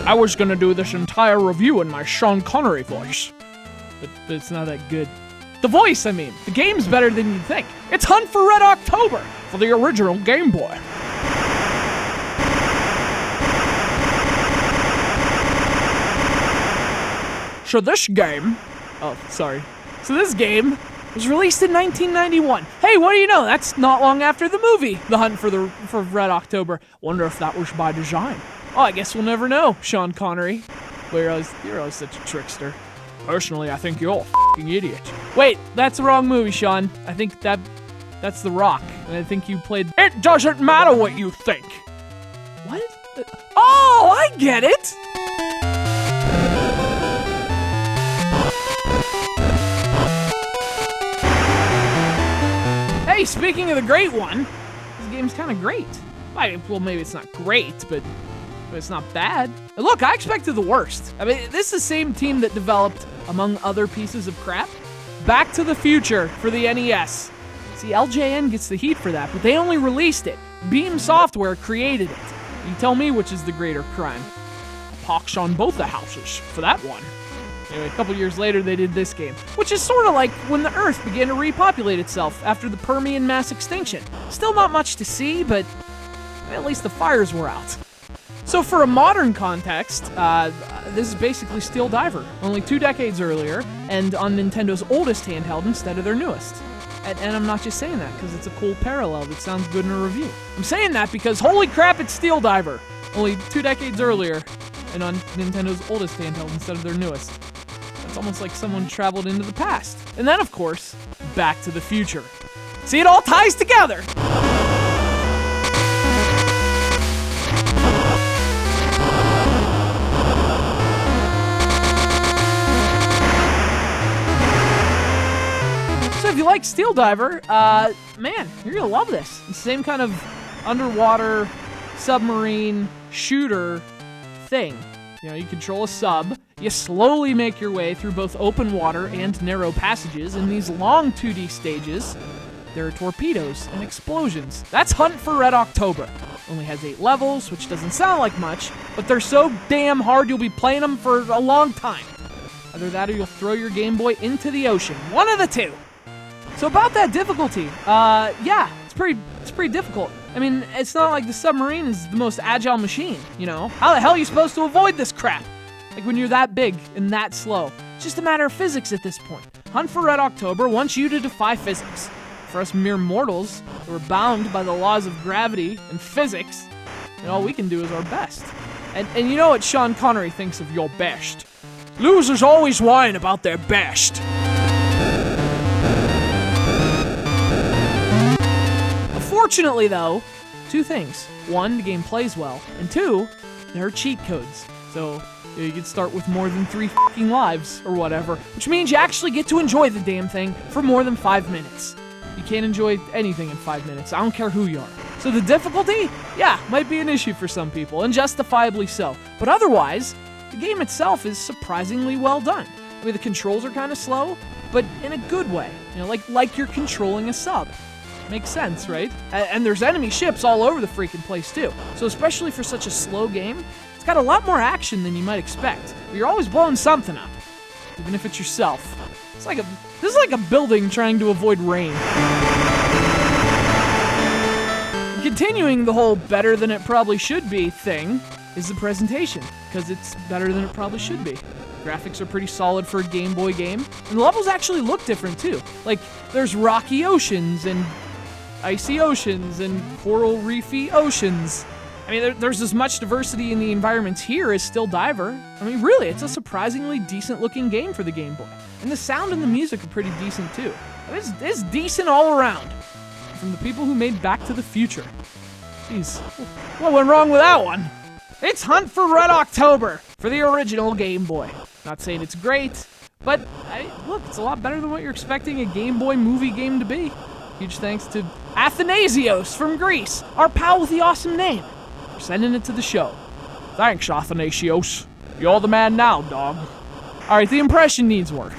I was gonna do this entire review in my Sean Connery voice. But it's not that good. The voice, I mean. The game's better than you'd think. It's Hunt for Red October for the original Game Boy. So this game was released in 1991. Hey, what do you know? That's not long after the movie, The Hunt for Red October. Wonder if that was by design. Oh, I guess we'll never know, Sean Connery. You're always such a trickster. Personally, I think you're all f***ing idiot. Wait, that's the wrong movie, Sean. I think that's The Rock. And I think you played... It doesn't matter what you think. What? Oh, I get it! Hey, speaking of the great one, this game's kind of great. Well, maybe it's not great, but it's not bad. And look, I expected the worst. I mean, this is the same team that developed, among other pieces of crap, Back to the Future for the NES. See, LJN gets the heat for that, but they only released it. Beam Software created it. You tell me which is the greater crime. Pox on both the houses for that one. Anyway, a couple years later, they did this game, which is sort of like when the Earth began to repopulate itself after the Permian mass extinction. Still not much to see, but at least the fires were out. So for a modern context, this is basically Steel Diver, only 2 decades earlier, and on Nintendo's oldest handheld instead of their newest. And I'm not just saying that because it's a cool parallel that sounds good in a review. I'm saying that because holy crap, it's Steel Diver, only 2 decades earlier, and on Nintendo's oldest handheld instead of their newest. It's almost like someone traveled into the past. And then, of course, Back to the Future. See, it all ties together! So if you like Steel Diver, man, you're gonna love this. It's the same kind of underwater submarine shooter thing. You know, you control a sub, you slowly make your way through both open water and narrow passages. In these long 2D stages, there are torpedoes and explosions. That's Hunt for Red October. Only has 8 levels, which doesn't sound like much, but they're so damn hard you'll be playing them for a long time. Either that or you'll throw your Game Boy into the ocean. One of the two. So about that difficulty, yeah, it's pretty difficult. I mean, it's not like the Submarine is the most agile machine, you know? How the hell are you supposed to avoid this crap? Like when you're that big and that slow. It's just a matter of physics at this point. Hunt for Red October wants you to defy physics. For us mere mortals, we're bound by the laws of gravity and physics, and all we can do is our best. And you know what Sean Connery thinks of your best. Losers always whine about their best. Fortunately, though, 2 things. 1, the game plays well, and 2, there are cheat codes. So you can start with more than 3 fucking lives, or whatever, which means you actually get to enjoy the damn thing for more than 5 minutes. You can't enjoy anything in 5 minutes, I don't care who you are. So the difficulty, yeah, might be an issue for some people, and justifiably so. But otherwise, the game itself is surprisingly well done. I mean, the controls are kind of slow, but in a good way. You know, like you're controlling a sub. Makes sense, right? And there's enemy ships all over the freaking place, too. So especially for such a slow game, it's got a lot more action than you might expect. But you're always blowing something up, even if it's yourself. This is like a building trying to avoid rain. Continuing the whole better than it probably should be thing is the presentation, because it's better than it probably should be. Graphics are pretty solid for a Game Boy game, and the levels actually look different, too. Like, there's rocky oceans and icy oceans and coral reefy oceans. I mean, there's as much diversity in the environments here as Steel Diver. I mean, really, it's a surprisingly decent-looking game for the Game Boy. And the sound and the music are pretty decent, too. It's decent all around. From the people who made Back to the Future. Jeez, what went wrong with that one? It's Hunt for Red October for the original Game Boy. Not saying it's great, but look, it's a lot better than what you're expecting a Game Boy movie game to be. Huge thanks to Athanasios from Greece, our pal with the awesome name, for sending it to the show. Thanks, Athanasios. You're the man now, dog. Alright, the impression needs work.